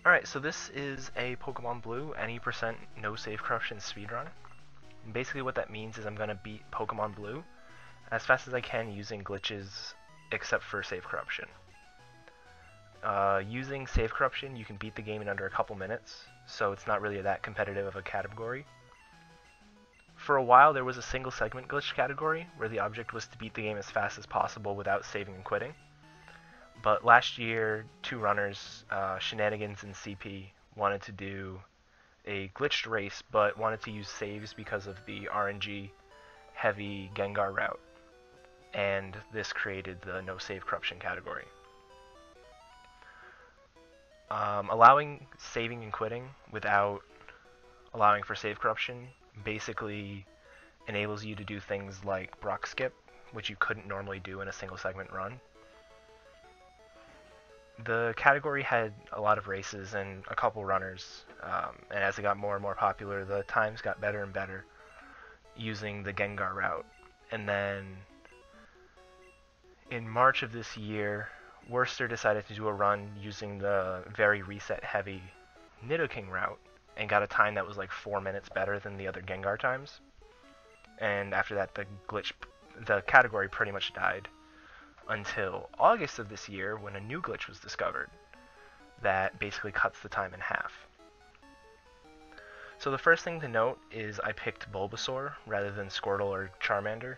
Alright, so this is a Pokemon Blue any percent no save corruption speedrun. And basically what that means is I'm going to beat Pokemon Blue as fast as I can using glitches except for save corruption. Using save corruption, you can beat the game in under a couple minutes, so it's not really that competitive of a category. For a while there was a single segment glitch category where the object was to beat the game as fast as possible without saving and quitting. But last year, two runners, Shenanigans and CP, wanted to do a glitched race, but wanted to use saves because of the RNG heavy Gengar route, and this created the no save corruption category. Allowing saving and quitting without allowing for save corruption basically enables you to do things like Brock skip, which you couldn't normally do in a single segment run. The category had a lot of races and a couple runners, and as it got more and more popular, the times got better and better using the Gengar route. And then in March of this year, Worcester decided to do a run using the very reset heavy Nidoking route and got a time that was like 4 minutes better than the other Gengar times. And after that, the category pretty much died until August of this year when a new glitch was discovered that basically cuts the time in half. So the first thing to note is I picked Bulbasaur rather than Squirtle or Charmander.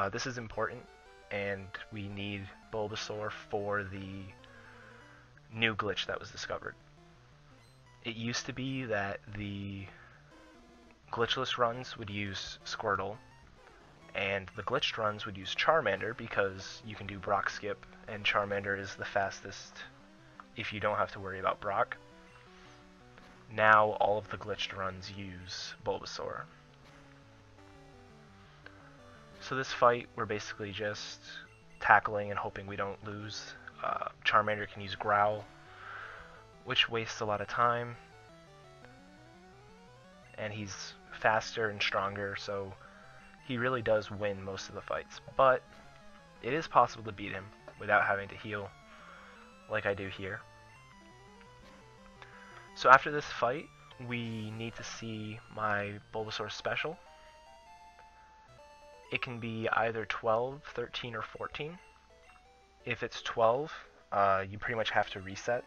This is important, and we need Bulbasaur for the new glitch that was discovered. It used to be that the glitchless runs would use Squirtle, and the glitched runs would use Charmander because you can do Brock skip, and Charmander is the fastest if you don't have to worry about Brock. Now all of the glitched runs use Bulbasaur. So this fight, we're basically just tackling and hoping we don't lose. Charmander can use Growl, which wastes a lot of time, and he's faster and stronger, so he really does win most of the fights, but it is possible to beat him without having to heal like I do here. So after this fight, we need to see my Bulbasaur special. It can be either 12, 13, or 14. If it's 12, you pretty much have to reset.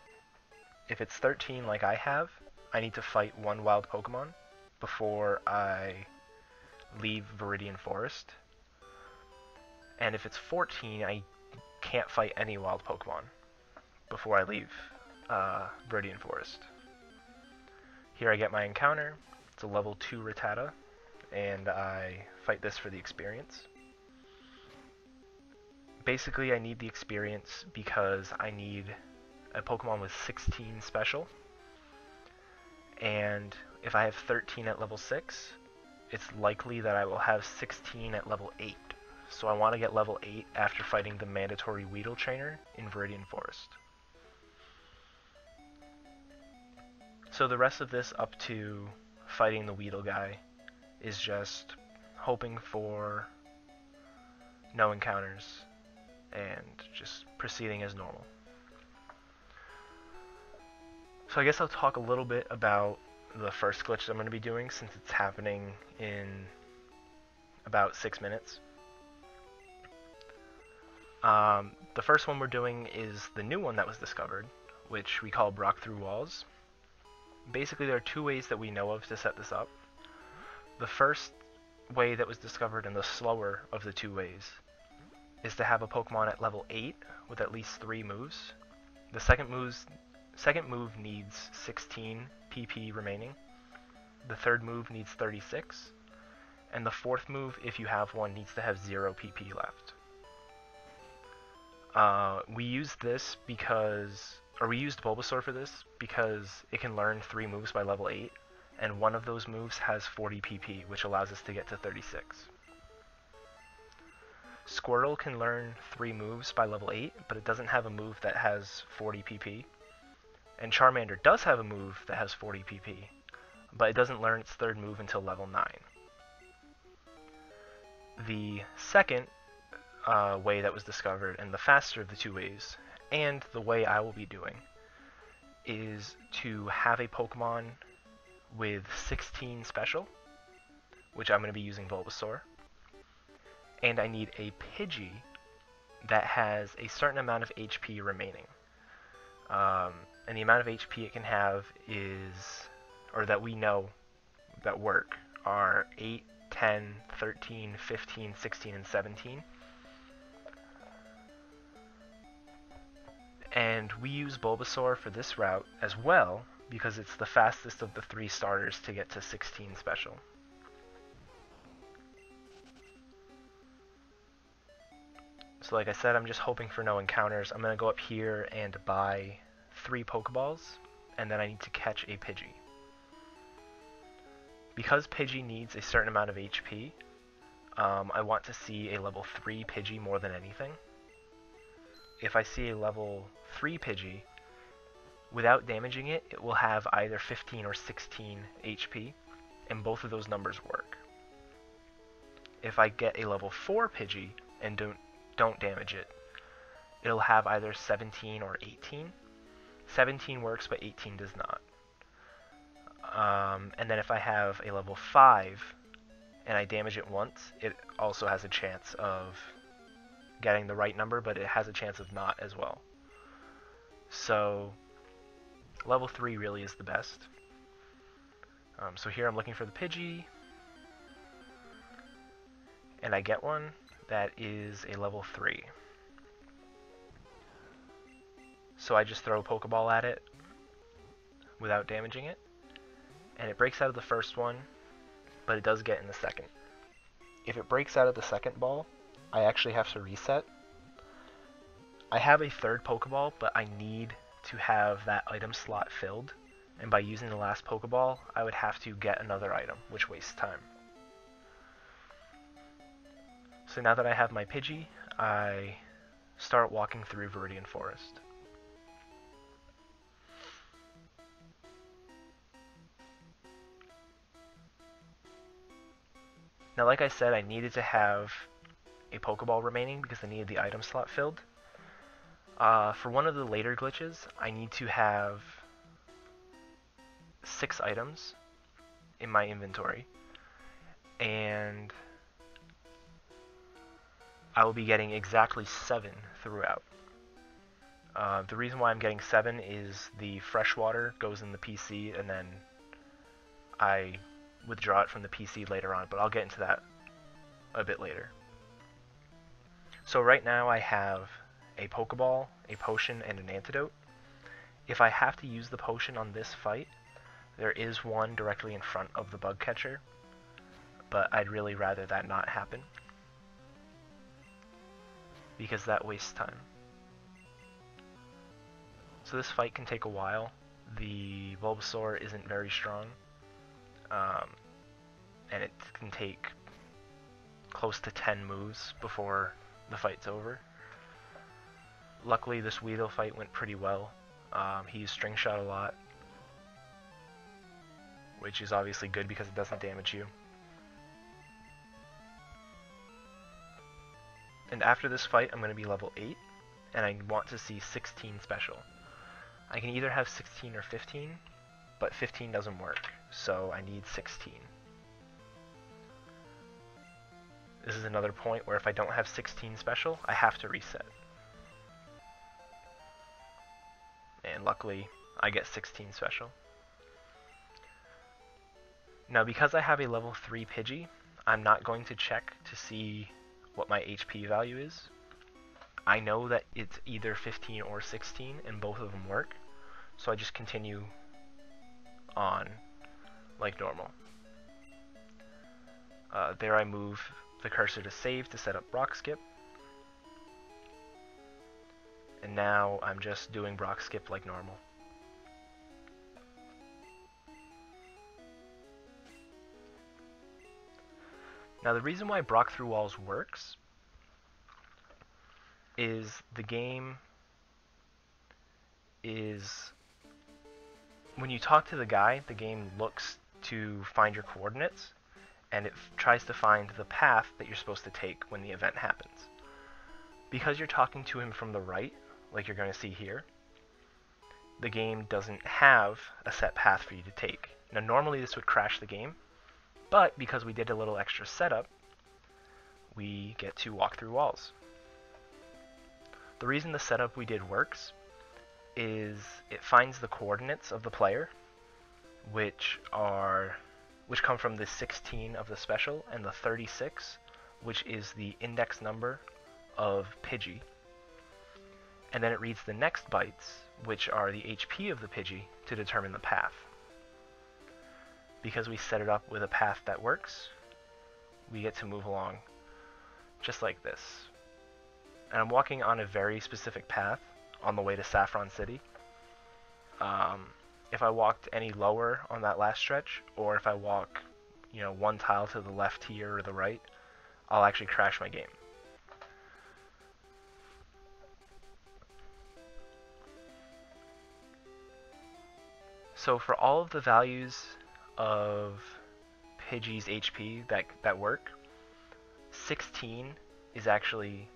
If it's 13 like I have, I need to fight one wild Pokemon before I leave Viridian Forest. And if it's 14, I can't fight any wild Pokemon before I leave Viridian Forest. Here I get my encounter. It's a level 2 Rattata, and I fight this for the experience. Basically, I need the experience because I need a Pokemon with 16 special, and if I have 13 at level 6, it's likely that I will have 16 at level 8. So I want to get level 8 after fighting the mandatory Weedle trainer in Viridian Forest. So the rest of this up to fighting the Weedle guy is just hoping for no encounters and just proceeding as normal. So I guess I'll talk a little bit about the first glitch that I'm going to be doing since it's happening in about 6 minutes. The first one we're doing is the new one that was discovered, which we call Brock Through Walls. Basically, there are two ways that we know of to set this up. The first way that was discovered, and the slower of the two ways, is to have a Pokemon at level 8 with at least 3 moves. The second move needs 16 PP remaining. The third move needs 36. And the fourth move, if you have one, needs to have 0 PP left. We used Bulbasaur for this because it can learn 3 moves by level 8, and one of those moves has 40 PP, which allows us to get to 36. Squirtle can learn 3 moves by level 8, but it doesn't have a move that has 40 PP. And Charmander does have a move that has 40 PP, but it doesn't learn its third move until level 9. The second way that was discovered, and the faster of the two ways, and the way I will be doing, is to have a Pokemon with 16 special, which I'm going to be using Bulbasaur, and I need a Pidgey that has a certain amount of HP remaining. And the amount of HP it can have is, or that we know that work, are 8, 10, 13, 15, 16, and 17. And we use Bulbasaur for this route as well because it's the fastest of the 3 starters to get to 16 special. So like I said, I'm just hoping for no encounters. I'm going to go up here and buy 3 Pokeballs, and then I need to catch a Pidgey. Because Pidgey needs a certain amount of HP, I want to see a level 3 Pidgey more than anything. If I see a level 3 Pidgey, without damaging it, it will have either 15 or 16 HP, and both of those numbers work. If I get a level 4 Pidgey and don't damage it, it'll have either 17 or 18. 17 works, but 18 does not. And then if I have a level 5 and I damage it once, it also has a chance of getting the right number, but it has a chance of not as well. So level 3 really is the best. So here I'm looking for the Pidgey, and I get one that is a level 3. So I just throw a Pokeball at it without damaging it, and it breaks out of the first one, but it does get in the second. If it breaks out of the second ball, I actually have to reset. I have a third Pokeball, but I need to have that item slot filled, and by using the last Pokeball, I would have to get another item, which wastes time. So now that I have my Pidgey, I start walking through Viridian Forest. Now, like I said, I needed to have a Pokeball remaining because I needed the item slot filled. For one of the later glitches, I need to have 6 items in my inventory, and I will be getting exactly 7 throughout. The reason why I'm getting 7 is the freshwater goes in the PC, and then I withdraw it from the PC later on, but I'll get into that a bit later. So right now I have a Pokeball, a potion, and an antidote. If I have to use the potion on this fight, there is one directly in front of the bug catcher, but I'd really rather that not happen because that wastes time. So this fight can take a while. The Bulbasaur isn't very strong, and it can take close to 10 moves before the fight's over. Luckily, this Weedle fight went pretty well. He used String Shot a lot, which is obviously good because it doesn't damage you. And after this fight, I'm going to be level 8, and I want to see 16 special. I can either have 16 or 15, but 15 doesn't work, so I need 16. This is another point where if I don't have 16 special, I have to reset. And luckily, I get 16 special. Now, because I have a level 3 Pidgey, I'm not going to check to see what my HP value is. I know that it's either 15 or 16, and both of them work, so I just continue on like normal. There I move the cursor to save to set up Brock Skip. And now I'm just doing Brock Skip like normal. Now the reason why Brock Through Walls works is the game is, when you talk to the guy, the game looks to find your coordinates, and it tries to find the path that you're supposed to take when the event happens. Because you're talking to him from the right, like you're going to see here, the game doesn't have a set path for you to take. Now normally this would crash the game, but because we did a little extra setup, we get to walk through walls. The reason the setup we did works is it finds the coordinates of the player, which come from the 16 of the special and the 36, which is the index number of Pidgey. And then it reads the next bytes, which are the HP of the Pidgey, to determine the path. Because we set it up with a path that works, we get to move along just like this. And I'm walking on a very specific path on the way to Saffron City. If I walked any lower on that last stretch, or if I walk, one tile to the left here or the right, I'll actually crash my game. So for all of the values of Pidgey's HP that work, 16 is actually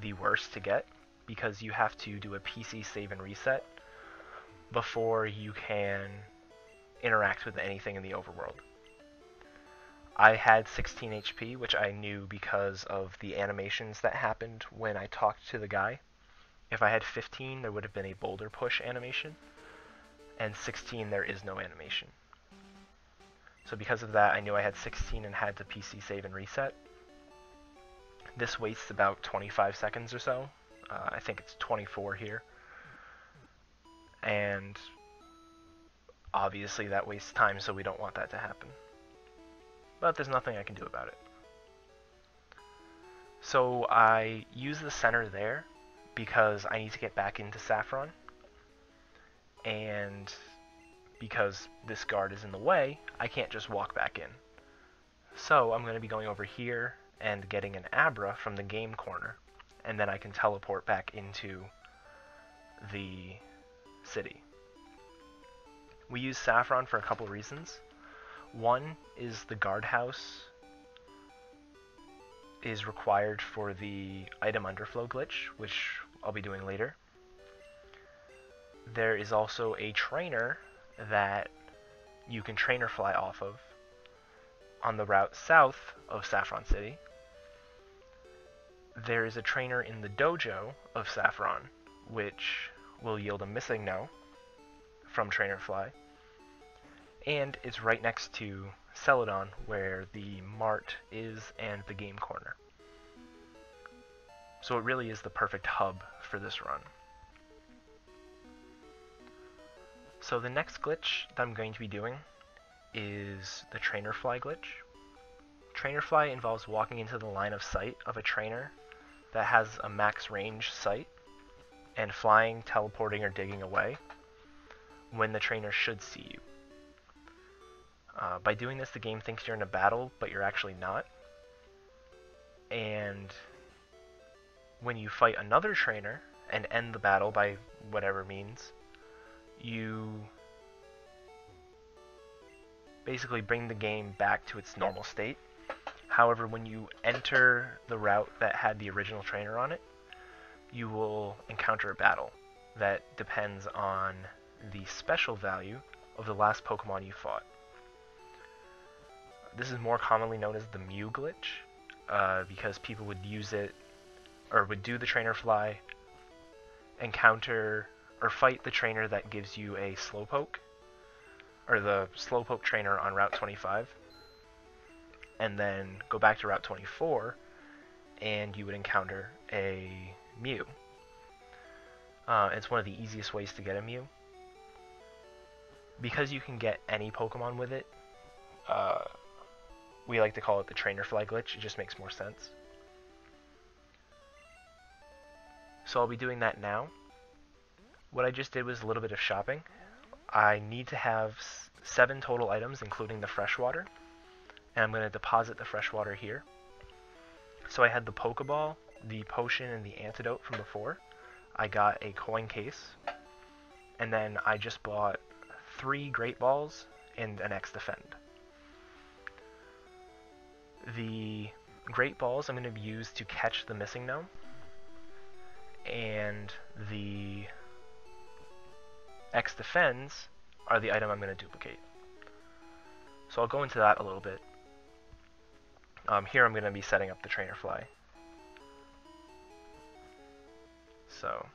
the worst to get, because you have to do a PC save and reset before you can interact with anything in the overworld. I had 16 HP, which I knew because of the animations that happened when I talked to the guy. If I had 15, there would have been a boulder push animation, and 16, there is no animation. So because of that, I knew I had 16 and had to PC save and reset. This wastes about 25 seconds or so. I think it's 24 here. And obviously that wastes time, so we don't want that to happen. But there's nothing I can do about it. So I use the center there because I need to get back into Saffron. And because this guard is in the way, I can't just walk back in. So I'm going to be going over here and getting an Abra from the game corner, and then I can teleport back into the city. We use Saffron for a couple reasons. One is the guardhouse is required for the item underflow glitch, which I'll be doing later. There is also a trainer that you can trainer fly off of on the route south of Saffron City. There is a trainer in the dojo of Saffron, which will yield a missing no from Trainer Fly. And it's right next to Celadon, where the mart is and the game corner. So it really is the perfect hub for this run. So the next glitch that I'm going to be doing is the Trainer Fly glitch. Trainer Fly involves walking into the line of sight of a trainer that has a max range sight and flying, teleporting, or digging away when the trainer should see you. By doing this, the game thinks you're in a battle, but you're actually not. And when you fight another trainer and end the battle by whatever means, you basically bring the game back to its normal state. However, when you enter the route that had the original trainer on it, you will encounter a battle that depends on the special value of the last Pokemon you fought. This is more commonly known as the Mew glitch, because people would use it, or would do the Trainer Fly, encounter or fight the trainer that gives you a Slowpoke, or the Slowpoke trainer on Route 25, and then go back to Route 24, and you would encounter a Mew. It's one of the easiest ways to get a Mew. Because you can get any Pokemon with it, we like to call it the Trainer Fly glitch. It just makes more sense. So I'll be doing that now. What I just did was a little bit of shopping. I need to have 7 total items, including the freshwater. And I'm going to deposit the freshwater here. So I had the Pokeball, the potion, and the antidote from before. I got a coin case. And then I just bought 3 Great Balls and an X-Defend. The Great Balls I'm going to use to catch the missing gnome. And the X defends are the item I'm going to duplicate. So I'll go into that a little bit. Here I'm going to be setting up the trainer fly. So,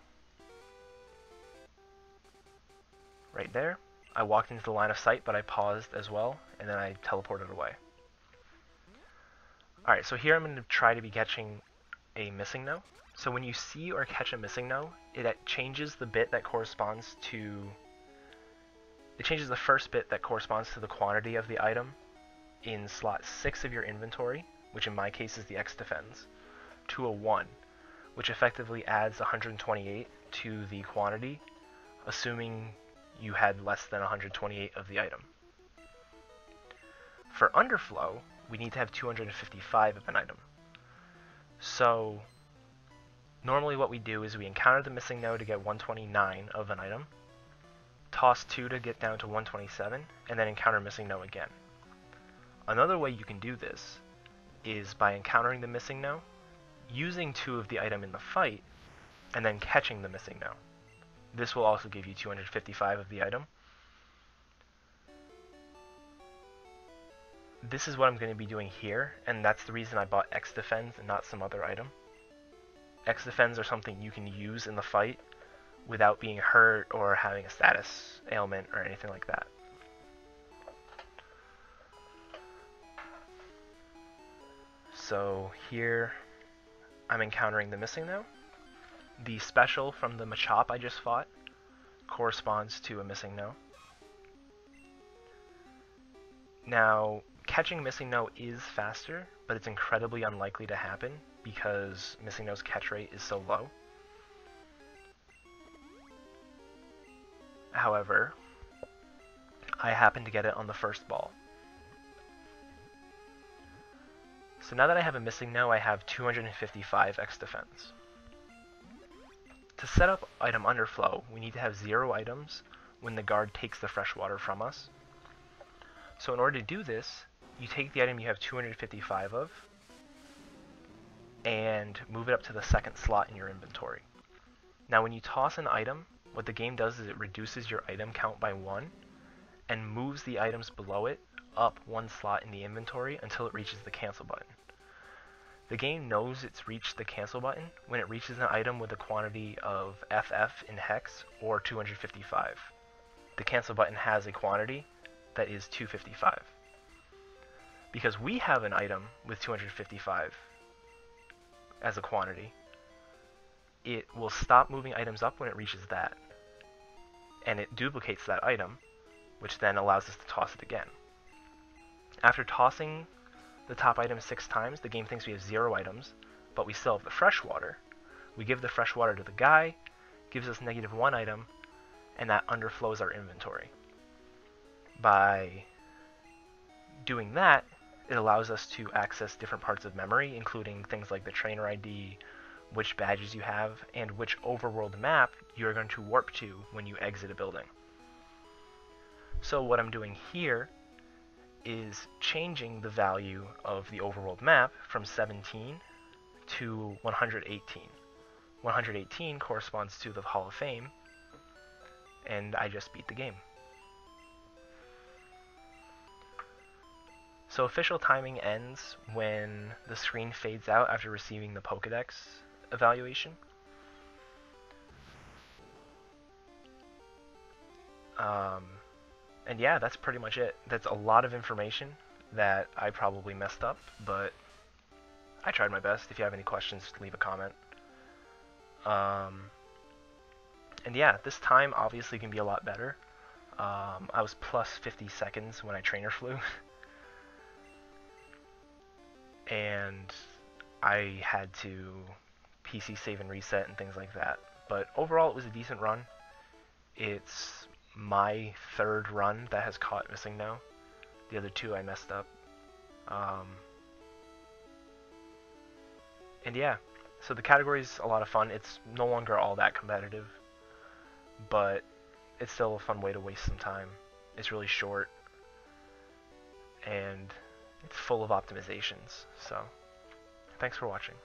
right there, I walked into the line of sight, but I paused as well, and then I teleported away. Alright, so here I'm going to try to be catching a missing no. So when you see or catch a missing no, it changes the bit that corresponds to... It changes the first bit that corresponds to the quantity of the item in slot 6 of your inventory, which in my case is the X defends, to a 1, which effectively adds 128 to the quantity, assuming you had less than 128 of the item. For underflow, we need to have 255 of an item. So normally what we do is we encounter the missing no to get 129 of an item, toss 2 to get down to 127, and then encounter missing no again. Another way you can do this is by encountering the missing no, using 2 of the item in the fight, and then catching the missing no. This will also give you 255 of the item. This is what I'm going to be doing here, and that's the reason I bought X defends and not some other item. X defends are something you can use in the fight without being hurt or having a status ailment or anything like that. So here I'm encountering the missing no. The special from the Machop I just fought corresponds to a missing no. Now, catching missing no is faster, but it's incredibly unlikely to happen because missing no's catch rate is so low. However, I happen to get it on the first ball. So now that I have a missing no, I have 255 X defense. To set up item underflow, we need to have 0 items when the guard takes the fresh water from us. So in order to do this, you take the item you have 255 of and move it up to the second slot in your inventory. Now when you toss an item, what the game does is it reduces your item count by 1 and moves the items below it up 1 slot in the inventory until it reaches the cancel button. The game knows it's reached the cancel button when it reaches an item with a quantity of FF in hex or 255. The cancel button has a quantity that is 255. Because we have an item with 255 as a quantity, it will stop moving items up when it reaches that. And it duplicates that item, which then allows us to toss it again. After tossing the top item 6 times, the game thinks we have 0 items, but we still have the fresh water. We give the fresh water to the guy, gives us -1 item, and that underflows our inventory. By doing that, it allows us to access different parts of memory, including things like the trainer ID, which badges you have, and which overworld map you're going to warp to when you exit a building. So what I'm doing here is changing the value of the overworld map from 17 to 118. 118 corresponds to the Hall of Fame, and I just beat the game. So official timing ends when the screen fades out after receiving the Pokédex evaluation. And yeah, that's pretty much it. That's a lot of information that I probably messed up, but I tried my best. If you have any questions, leave a comment. And yeah, this time obviously can be a lot better. I was plus 50 seconds when I trainer flew. And I had to PC save and reset and things like that. But overall, it was a decent run. It's my 3rd run that has caught missing no. The other 2 I messed up. And yeah, so the category's a lot of fun. It's no longer all that competitive, but it's still a fun way to waste some time. It's really short, and it's full of optimizations. So, thanks for watching.